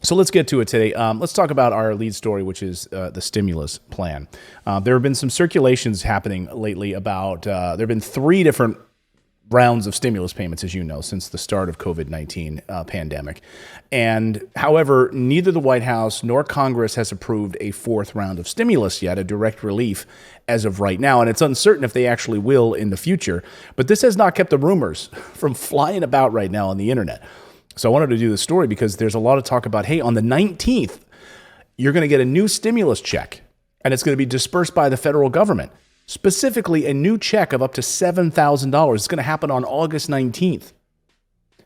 So let's get to it today. Let's talk about our lead story, which is the stimulus plan. There have been some circulations happening lately about there have been three different rounds of stimulus payments, as you know, since the start of COVID-19 pandemic. And however, neither the White House nor Congress has approved a fourth round of stimulus yet, a direct relief as of right now. And it's uncertain if they actually will in the future. But this has not kept the rumors from flying about right now on the internet. So I wanted to do this story because there's a lot of talk about, hey, on the 19th, you're going to get a new stimulus check and it's going to be dispersed by the federal government. Specifically, a new check of up to $7,000. It's going to happen on August 19th.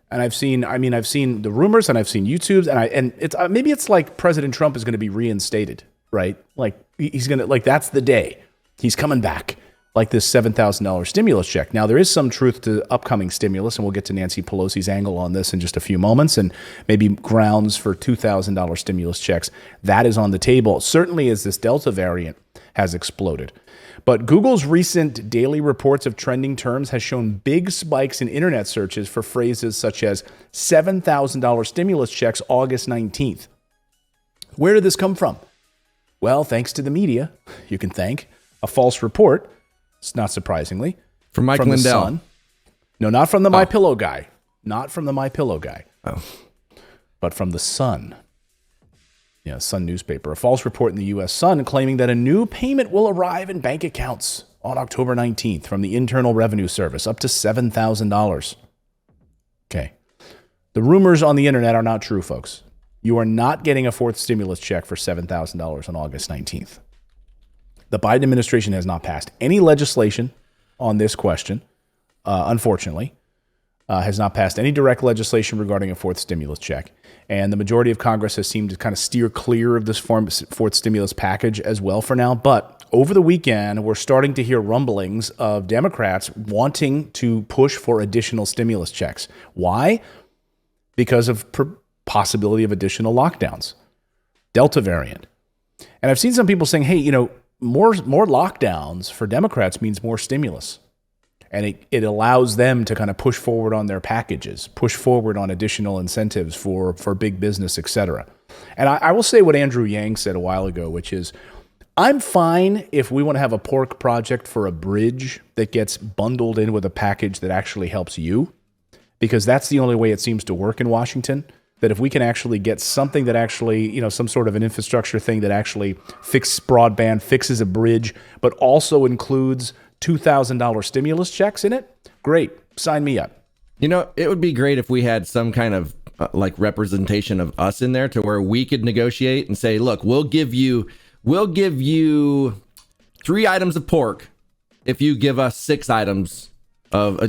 And I've seen the rumors and I've seen YouTubes and it's maybe it's like President Trump is going to be reinstated, right? Like he's going to, like, that's the day he's coming back, like this $7,000 stimulus check. Now, there is some truth to upcoming stimulus, and we'll get to Nancy Pelosi's angle on this in just a few moments, and maybe grounds for $2,000 stimulus checks. That is on the table, certainly as this Delta variant has exploded. But Google's recent daily reports of trending terms has shown big spikes in internet searches for phrases such as $7,000 stimulus checks August 19th. Where did this come from? Well, thanks to the media, you can thank a false report. It's not surprisingly. From Mike from Lindell. The Sun. No, not from the MyPillow guy. Not from the MyPillow guy. Oh. But from the Sun. Yeah, Sun newspaper. A false report in the U.S. Sun claiming that a new payment will arrive in bank accounts on October 19th from the Internal Revenue Service, up to $7,000. Okay. The rumors on the internet are not true, folks. You are not getting a fourth stimulus check for $7,000 on August 19th. The Biden administration has not passed any legislation on this question, unfortunately. Has not passed any direct legislation regarding a fourth stimulus check. And the majority of Congress has seemed to kind of steer clear of this fourth stimulus package as well for now. But over the weekend, we're starting to hear rumblings of Democrats wanting to push for additional stimulus checks. Why? Because of possibility of additional lockdowns. Delta variant. And I've seen some people saying, hey, you know, more lockdowns for Democrats means more stimulus. And it allows them to kind of push forward on their packages, push forward on additional incentives for big business, et cetera. And I will say what Andrew Yang said a while ago, which is, I'm fine if we want to have a pork project for a bridge that gets bundled in with a package that actually helps you, because that's the only way it seems to work in Washington. That if we can actually get something that actually, you know, some sort of an infrastructure thing that actually fixes broadband, fixes a bridge, but also includes $2,000 stimulus checks in it, great, sign me up. You know, it would be great if we had some kind of like representation of us in there to where we could negotiate and say, look, we'll give you 3 items of pork if you give us 6 items of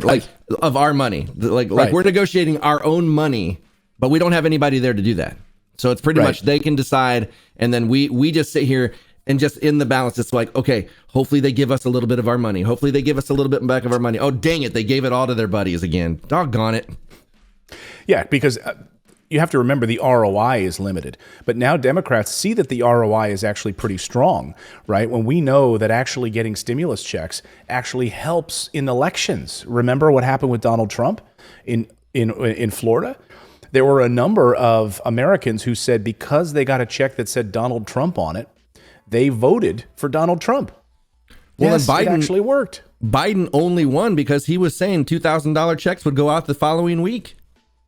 of our money. Like we're negotiating our own money, but we don't have anybody there to do that. So it's pretty much they can decide, and then we just sit here and just in the balance, it's like, okay, hopefully they give us a little bit of our money. Hopefully they give us a little bit back of our money. Oh, dang it, they gave it all to their buddies again. Doggone it. Yeah, because you have to remember the ROI is limited. But now Democrats see that the ROI is actually pretty strong, right? When we know that actually getting stimulus checks actually helps in elections. Remember what happened with Donald Trump in Florida? There were a number of Americans who said because they got a check that said Donald Trump on it, they voted for Donald Trump. Well, yes, Biden, it actually worked. Biden only won because he was saying $2,000 checks would go out the following week.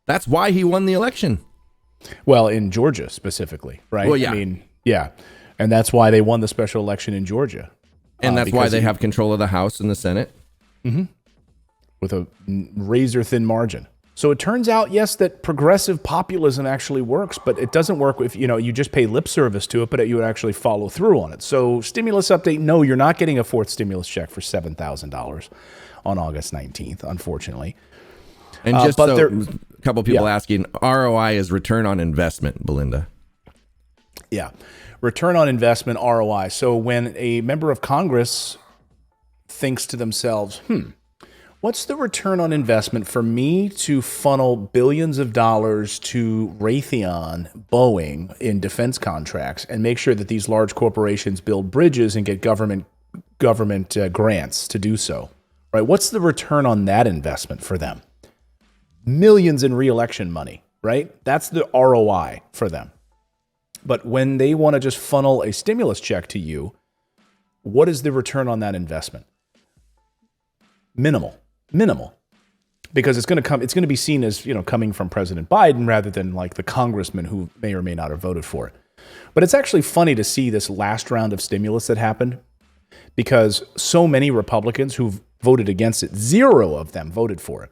That's why he won the election. Well, in Georgia specifically, right? Well, yeah. I mean, yeah. And that's why they won the special election in Georgia. And that's why they have control of the House and the Senate. Mm-hmm. With a razor-thin margin. So it turns out, yes, that progressive populism actually works, but it doesn't work if, you know, you just pay lip service to it, but you would actually follow through on it. So stimulus update, no, you're not getting a fourth stimulus check for $7,000 on August 19th, unfortunately. And just so a couple of people asking, ROI is return on investment, Belinda. Yeah, return on investment, ROI. So when a member of Congress thinks to themselves, what's the return on investment for me to funnel billions of dollars to Raytheon, Boeing in defense contracts and make sure that these large corporations build bridges and get government grants to do so, right? What's the return on that investment for them? Millions in re-election money, right? That's the ROI for them. But when they want to just funnel a stimulus check to you, what is the return on that investment? Minimal. Because it's going to be seen as, coming from President Biden rather than like the congressman who may or may not have voted for it. But it's actually funny to see this last round of stimulus that happened, because so many Republicans who voted against it, 0 of them voted for it.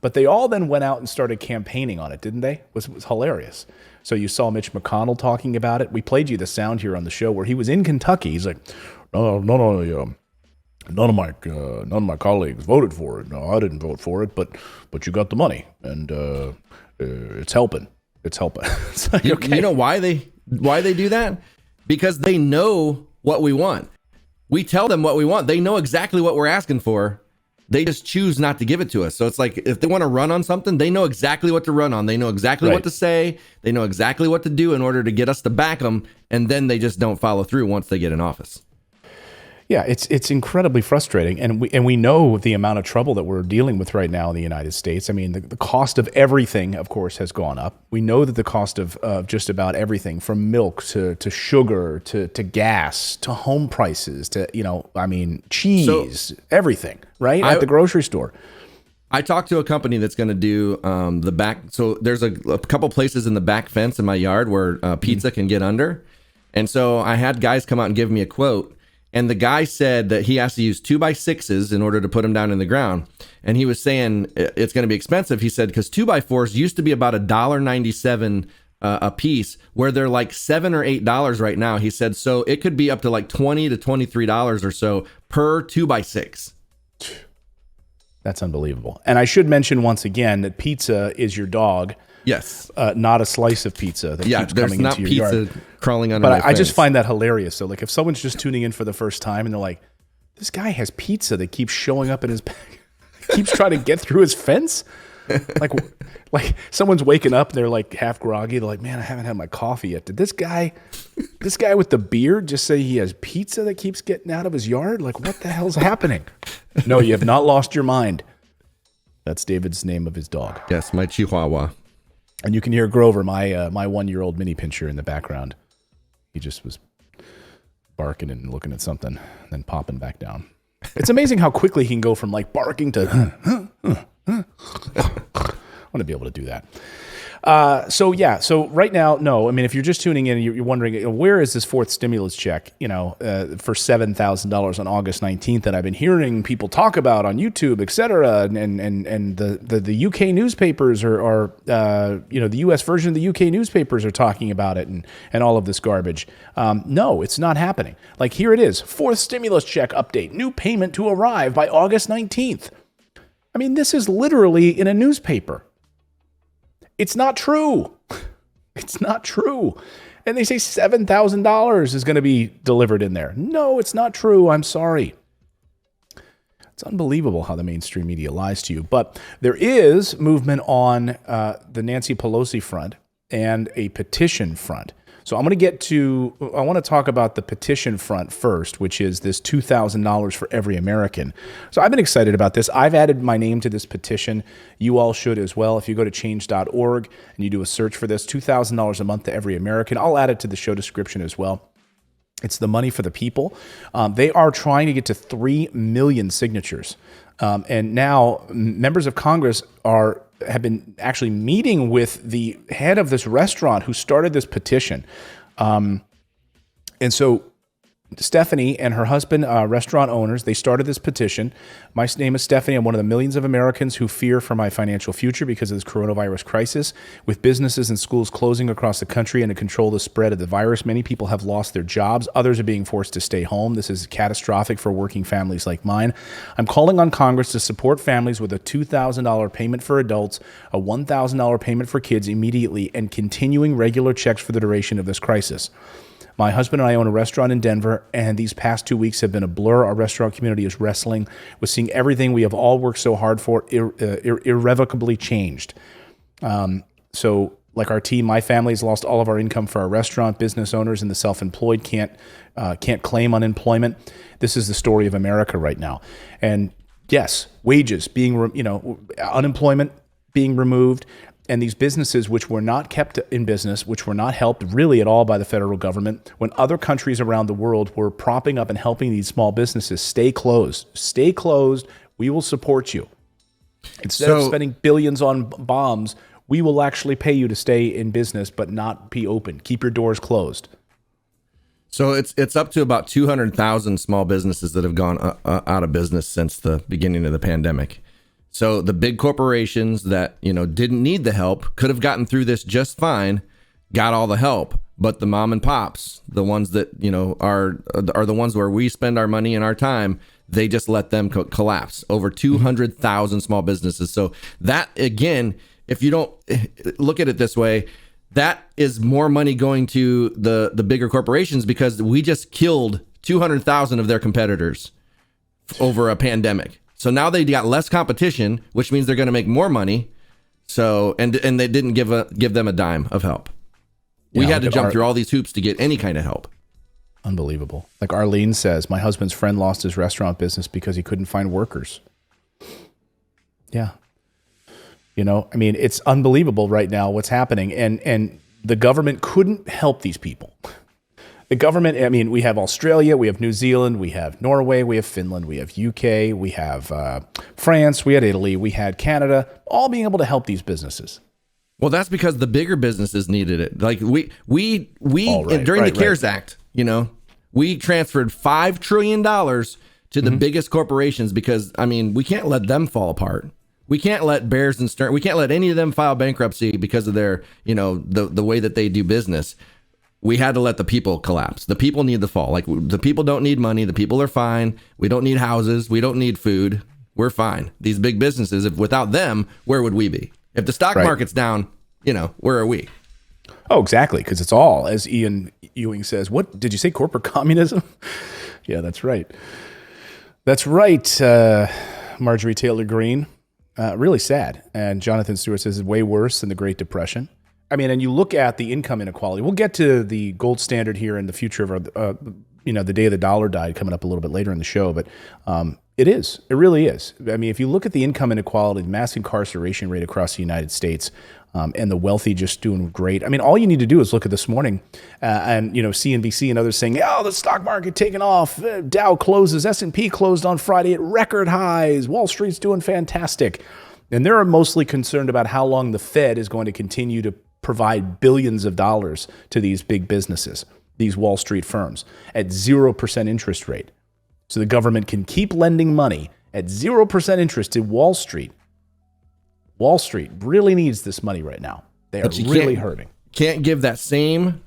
But they all then went out and started campaigning on it, didn't they? It was hilarious. So you saw Mitch McConnell talking about it. We played you the sound here on the show where he was in Kentucky. He's like, none of my colleagues voted for it. No, I didn't vote for it, but you got the money, and it's helping. It's like, okay. You know why they do that? Because they know what we want. We tell them what we want. They know exactly what we're asking for. They just choose not to give it to us. So it's like, if they want to run on something, they know exactly what to run on. They know exactly what to say. They know exactly what to do in order to get us to back them. And then they just don't follow through once they get in office. Yeah, it's incredibly frustrating, and we know the amount of trouble that we're dealing with right now in the United States. I mean, the cost of everything, of course, has gone up. We know that the cost of just about everything, from milk to sugar to gas to home prices to cheese, everything, right, at the grocery store. I talked to a company that's going to do the back. So there's a couple places in the back fence in my yard where pizza can get under, and so I had guys come out and give me a quote. And the guy said that he has to use 2x6s in order to put them down in the ground. And he was saying it's going to be expensive. He said, because 2x4s used to be about $1.97 a piece, where they're like $7 or $8 right now. He said, so it could be up to like $20 to $23 or so per 2x6. That's unbelievable. And I should mention once again that pizza is your dog. Yes. Not a slice of pizza that keeps coming into your yard. Pizza crawling under my But I just find that hilarious. So like if someone's just tuning in for the first time and they're like, this guy has pizza that keeps showing up in his bag, keeps trying to get through his fence. Like someone's waking up and they're like half groggy. They're like, man, I haven't had my coffee yet. Did this guy with the beard just say he has pizza that keeps getting out of his yard? Like, what the hell's happening? No, you have not lost your mind. That's David's name of his dog. Yes, my Chihuahua. And you can hear Grover, my 1-year-old mini pincher, in the background. He just was barking and looking at something, and then popping back down. It's amazing how quickly he can go from like barking to. I want to be able to do that. So right now, no. I mean, if you're just tuning in, you're wondering, where is this fourth stimulus check, for $7,000 on August 19th that I've been hearing people talk about on YouTube, et cetera, and the UK newspapers are the US version of the UK newspapers are talking about it and all of this garbage. No, it's not happening. Like, here it is, fourth stimulus check update, new payment to arrive by August 19th. I mean, this is literally in a newspaper. It's not true. It's not true. And they say $7,000 is going to be delivered in there. No, it's not true. I'm sorry. It's unbelievable how the mainstream media lies to you. But there is movement on the Nancy Pelosi front and a petition front. So I want to talk about the petition front first, which is this $2,000 for every American. So I've been excited about this. I've added my name to this petition. You all should as well. If you go to change.org and you do a search for this, $2,000 a month to every American. I'll add it to the show description as well. It's the money for the people. They are trying to get to 3 million signatures. And now members of Congress have been actually meeting with the head of this restaurant who started this petition. And so Stephanie and her husband, restaurant owners, they started this petition. My name is Stephanie. I'm one of the millions of Americans who fear for my financial future because of this coronavirus crisis. With businesses and schools closing across the country and to control the spread of the virus, many people have lost their jobs. Others are being forced to stay home. This is catastrophic for working families like mine. I'm calling on Congress to support families with a $2,000 payment for adults, a $1,000 payment for kids immediately, and continuing regular checks for the duration of this crisis. My husband and I own a restaurant in Denver, and these past 2 weeks have been a blur. Our restaurant community is wrestling with seeing everything we have all worked so hard for irrevocably changed. So like our team, my family has lost all of our income for our restaurant. Business owners and the self-employed can't claim unemployment. This is the story of America right now. And yes, wages being, unemployment being removed, and these businesses which were not kept in business, which were not helped really at all by the federal government, when other countries around the world were propping up and helping these small businesses stay closed. Stay closed. We will support you. Instead of spending billions on bombs, we will actually pay you to stay in business but not be open. Keep your doors closed. So it's up to about 200,000 small businesses that have gone out of business since the beginning of the pandemic. So the big corporations that, didn't need the help, could have gotten through this just fine, got all the help. But the mom and pops, the ones that, are the ones where we spend our money and our time, they just let them collapse. Over 200,000 small businesses. So that, again, if you don't look at it this way, that is more money going to the bigger corporations, because we just killed 200,000 of their competitors over a pandemic. So now they got less competition, which means they're going to make more money. So and they didn't give them a dime of help. We had to jump through all these hoops to get any kind of help. Unbelievable. Like Arlene says, my husband's friend lost his restaurant business because he couldn't find workers. Yeah. It's unbelievable right now what's happening. And the government couldn't help these people. The government, we have Australia, we have New Zealand, we have Norway, we have Finland, we have UK, we have France, we had Italy, we had Canada, all being able to help these businesses. Well, that's because the bigger businesses needed it. Like during the CARES Act, we transferred $5 trillion to the biggest corporations because, we can't let them fall apart. We can't let Bears and Stearns, we can't let any of them file bankruptcy because of their, the way that they do business. We had to let the people collapse. The people need the fall. Like, the people don't need money. The people are fine. We don't need houses. We don't need food. We're fine. These big businesses, if without them, where would we be? If the stock market's down, where are we? Oh, exactly. Because it's all, as Ian Ewing says, what did you say? Corporate communism? Yeah, that's right. That's right. Marjorie Taylor Greene. Really sad. And Jonathan Stewart says it's way worse than the Great Depression. And you look at the income inequality. We'll get to the gold standard here in the future of our, the day the dollar died coming up a little bit later in the show. But it is. It really is. If you look at the income inequality, the mass incarceration rate across the United States, and the wealthy just doing great. All you need to do is look at this morning and, CNBC and others saying, the stock market taking off. Dow closes. S&P closed on Friday at record highs. Wall Street's doing fantastic. And they're mostly concerned about how long the Fed is going to continue to provide billions of dollars to these big businesses, these Wall Street firms, at 0% interest rate. So the government can keep lending money at 0% interest to Wall Street. Wall Street really needs this money right now. They are really hurting. Can't give that same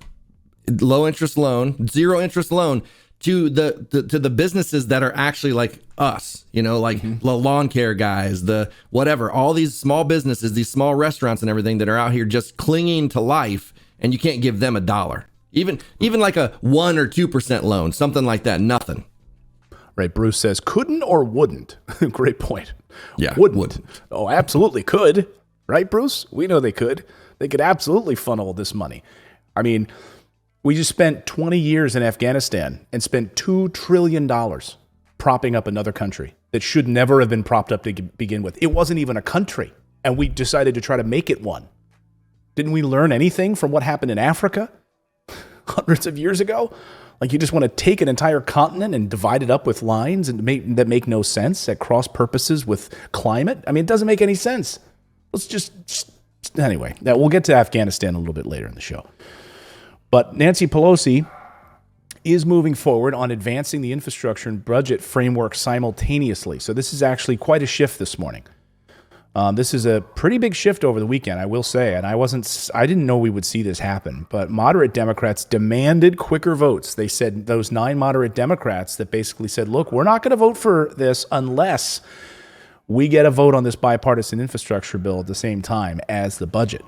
low interest loan, 0 interest loan to the businesses that are actually like us, the lawn care guys, the whatever, all these small businesses, these small restaurants and everything that are out here just clinging to life, and you can't give them $1. Even like a 1 or 2% loan, something like that, nothing. Right. Bruce says, couldn't or wouldn't? Great point. Yeah. Wouldn't. Oh, absolutely could. Right, Bruce? We know they could. They could absolutely funnel this money. We just spent 20 years in Afghanistan and spent $2 trillion propping up another country that should never have been propped up to begin with. It wasn't even a country, and we decided to try to make it one. Didn't we learn anything from what happened in Africa hundreds of years ago? Like, you just want to take an entire continent and divide it up with lines that make no sense, at cross purposes with climate? It doesn't make any sense. Let's just anyway, we'll get to Afghanistan a little bit later in the show. But Nancy Pelosi is moving forward on advancing the infrastructure and budget framework simultaneously. So this is actually quite a shift this morning. This is a pretty big shift over the weekend, I will say, and I didn't know we would see this happen, but moderate Democrats demanded quicker votes. They said, those 9 moderate Democrats that basically said, look, we're not going to vote for this unless we get a vote on this bipartisan infrastructure bill at the same time as the budget.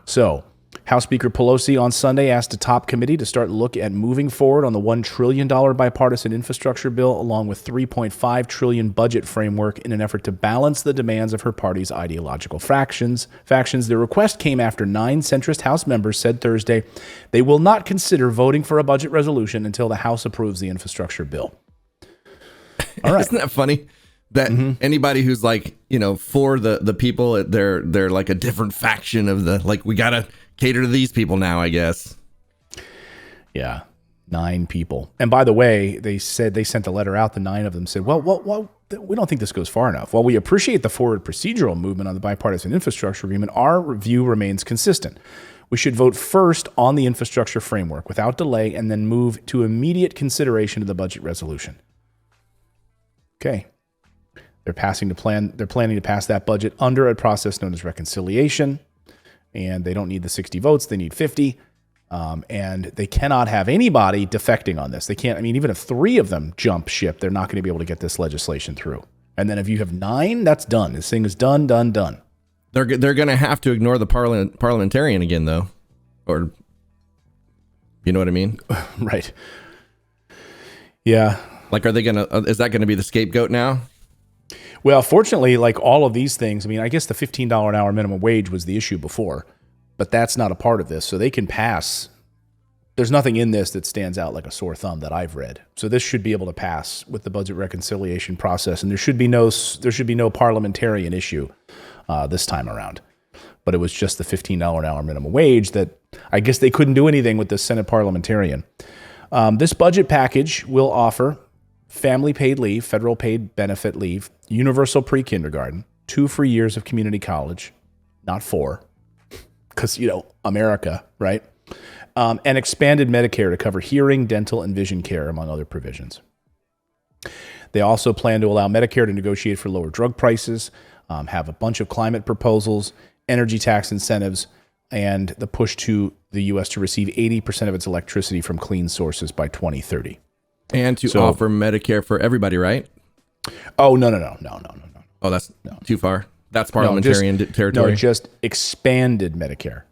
So House Speaker Pelosi on Sunday asked a top committee to start look at moving forward on the $1 trillion bipartisan infrastructure bill, along with $3.5 trillion budget framework, in an effort to balance the demands of her party's ideological factions. The request came after 9 centrist House members said Thursday they will not consider voting for a budget resolution until the House approves the infrastructure bill. All right. Isn't that funny? that anybody who's like, for the people, they're like a different faction of the, like, we got to cater to these people now, I guess. Yeah. 9 people. And by the way, they said they sent a letter out. The 9 of them said, well, we don't think this goes far enough. While we appreciate the forward procedural movement on the bipartisan infrastructure agreement, our review remains consistent. We should vote first on the infrastructure framework without delay and then move to immediate consideration of the budget resolution. Okay. They're planning to pass that budget under a process known as reconciliation, and they don't need the 60 votes. They need 50. And they cannot have anybody defecting on this. They can't. I mean, even if 3 of them jump ship, they're not going to be able to get this legislation through. And then if you have 9, that's done. This thing is done. They're going to have to ignore the parliamentarian again, though, or you know what I mean? Right. Yeah. Like, are they going to? Is that going to be the scapegoat now? Well, fortunately, like all of these things, I mean, I guess the $15 an hour minimum wage was the issue before. But that's not a part of this, so they can pass. There's nothing in this that stands out like a sore thumb that I've read. So this should be able to pass with the budget reconciliation process, and there should be no parliamentarian issue this time around. But it was just the $15 an hour minimum wage that I guess they couldn't do anything with the Senate parliamentarian. This budget package will offer family paid leave, federal paid benefit leave, universal pre-kindergarten, 2 free years of community college, not 4. Because, America, right? And expanded Medicare to cover hearing, dental, and vision care, among other provisions. They also plan to allow Medicare to negotiate for lower drug prices, have a bunch of climate proposals, energy tax incentives, and the push to the U.S. to receive 80% of its electricity from clean sources by 2030. And to offer Medicare for everybody, right? Oh, no. Oh, that's too far. That's parliamentarian territory. No, just expanded Medicare.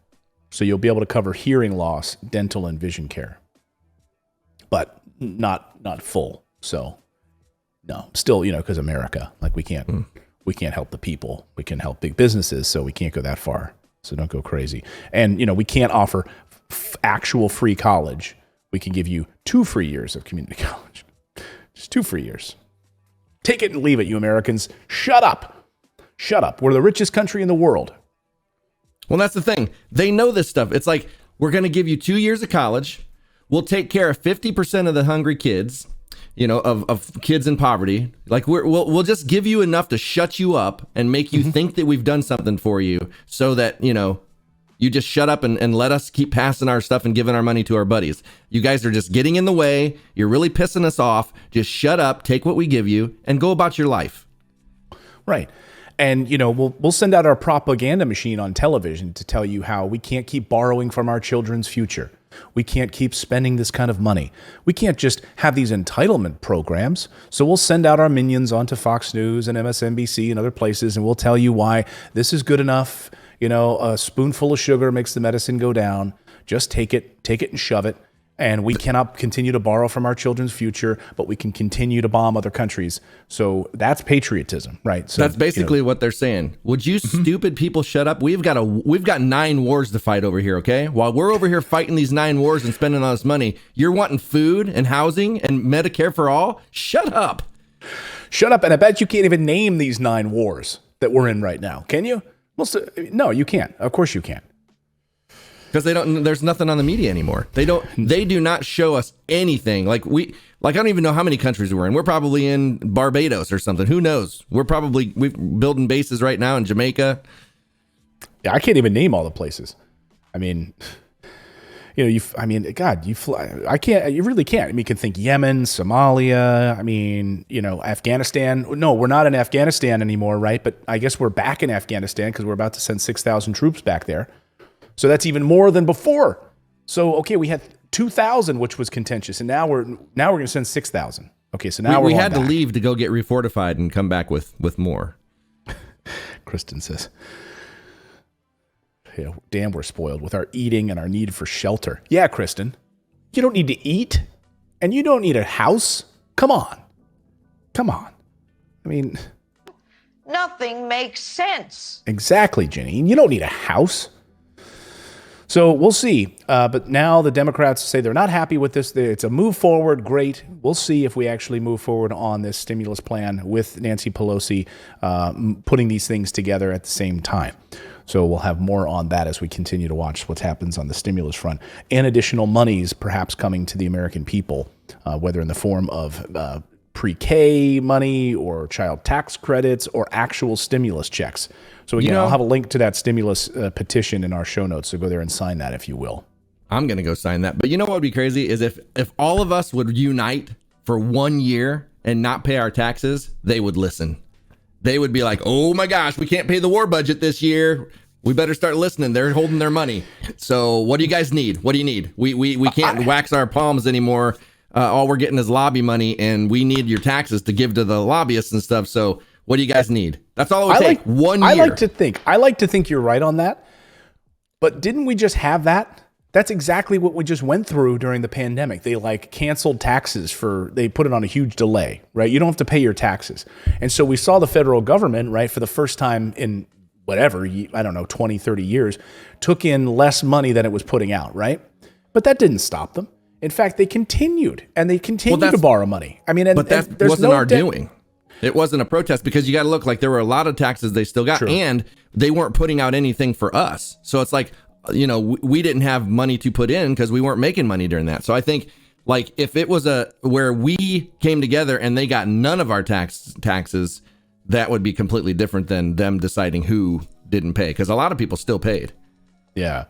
So you'll be able to cover hearing loss, dental, and vision care. But not full. So no, still, because America, like we can't help the people. We can help big businesses, so we can't go that far. So don't go crazy. And, we can't offer actual free college. We can give you 2 free years of community college. Just 2 free years. Take it and leave it, you Americans. Shut up. We're the richest country in the world. Well, that's the thing. They know this stuff. It's like, we're going to give you 2 years of college. We'll take care of 50% of the hungry kids, of kids in poverty. Like, we'll just give you enough to shut you up and make you think that we've done something for you so that, you just shut up and let us keep passing our stuff and giving our money to our buddies. You guys are just getting in the way. You're really pissing us off. Just shut up, take what we give you, and go about your life. Right. And, we'll send out our propaganda machine on television to tell you how we can't keep borrowing from our children's future. We can't keep spending this kind of money. We can't just have these entitlement programs. So we'll send out our minions onto Fox News and MSNBC and other places, and we'll tell you why this is good enough. A spoonful of sugar makes the medicine go down. Just take it and shove it. And we cannot continue to borrow from our children's future, but we can continue to bomb other countries. So that's patriotism, right? So that's basically what they're saying. Would you stupid people shut up? We've got 9 wars to fight over here, okay? While we're over here fighting these 9 wars and spending all this money, you're wanting food and housing and Medicare for all? Shut up. Shut up. And I bet you can't even name these 9 wars that we're in right now. Can you? No, you can't. Of course you can't. Because there's nothing on the media anymore. They do not show us anything. Like I don't even know how many countries we're in. We're probably in Barbados or something. Who knows? We're building bases right now in Jamaica. Yeah, I can't even name all the places. I mean, you can't, you really can't. I mean, you can think Yemen, Somalia, Afghanistan. No, we're not in Afghanistan anymore, right? But I guess we're back in Afghanistan because we're about to send 6,000 troops back there. So that's even more than before. So, okay, we had 2,000, which was contentious, and now we're going to send 6,000. Okay, so now we had to leave to go get refortified and come back with more. Kristen says, damn, we're spoiled with our eating and our need for shelter. Yeah, Kristen, you don't need to eat, and you don't need a house. Come on. I mean, nothing makes sense. Exactly, Jenny. You don't need a house. So we'll see. But now the Democrats say they're not happy with this. It's a move forward. Great. We'll see if we actually move forward on this stimulus plan with Nancy Pelosi putting these things together at the same time. So we'll have more on that as we continue to watch what happens on the stimulus front and additional monies perhaps coming to the American people, whether in the form of pre-K money or child tax credits or actual stimulus checks. So again, I'll have a link to that stimulus petition in our show notes. So go there and sign that if you will. I'm going to go sign that. But you know what would be crazy is if all of us would unite for 1 year and not pay our taxes, they would listen. They would be like, oh my gosh, we can't pay the war budget this year. We better start listening. They're holding their money. So what do you guys need? What do you need? We can't wax our palms anymore. All we're getting is lobby money, and we need your taxes to give to the lobbyists and stuff. So what do you guys need? That's all it would take. 1 year. I like to think you're right on that. But didn't we just have that? That's exactly what we just went through during the pandemic. They canceled taxes they put it on a huge delay, right? You don't have to pay your taxes. And so we saw the federal government, right, for the first time in whatever, I don't know, 20, 30 years, took in less money than it was putting out, right? But that didn't stop them. In fact, they continued to borrow money. I mean, but that wasn't our doing. It wasn't a protest because you got to look like there were a lot of taxes they still got. True. And they weren't putting out anything for us. So it's like, we didn't have money to put in because we weren't making money during that. So I think like if it was where we came together and they got none of our taxes, that would be completely different than them deciding who didn't pay, because a lot of people still paid. Yeah.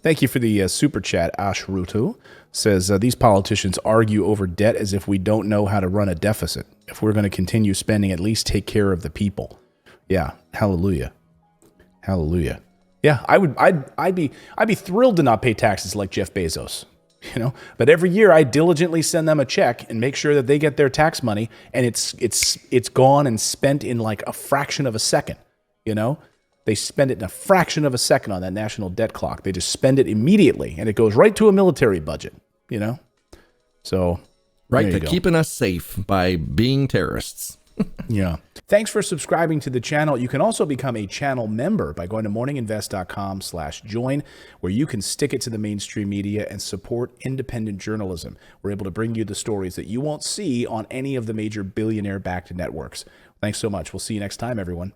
Thank you for the super chat. Ashrutu says, these politicians argue over debt as if we don't know how to run a deficit. If we're going to continue spending, at least take care of the people. Yeah. Hallelujah. Hallelujah. Yeah. I'd be thrilled to not pay taxes like Jeff Bezos, but every year I diligently send them a check and make sure that they get their tax money, and it's gone and spent in like a fraction of a second, They spend it in a fraction of a second on that national debt clock. They just spend it immediately, and it goes right to a military budget, So, right, to keeping us safe by being terrorists. Yeah. Thanks for subscribing to the channel. You can also become a channel member by going to morninginvest.com/join, where you can stick it to the mainstream media and support independent journalism. We're able to bring you the stories that you won't see on any of the major billionaire-backed networks. Thanks so much. We'll see you next time, everyone.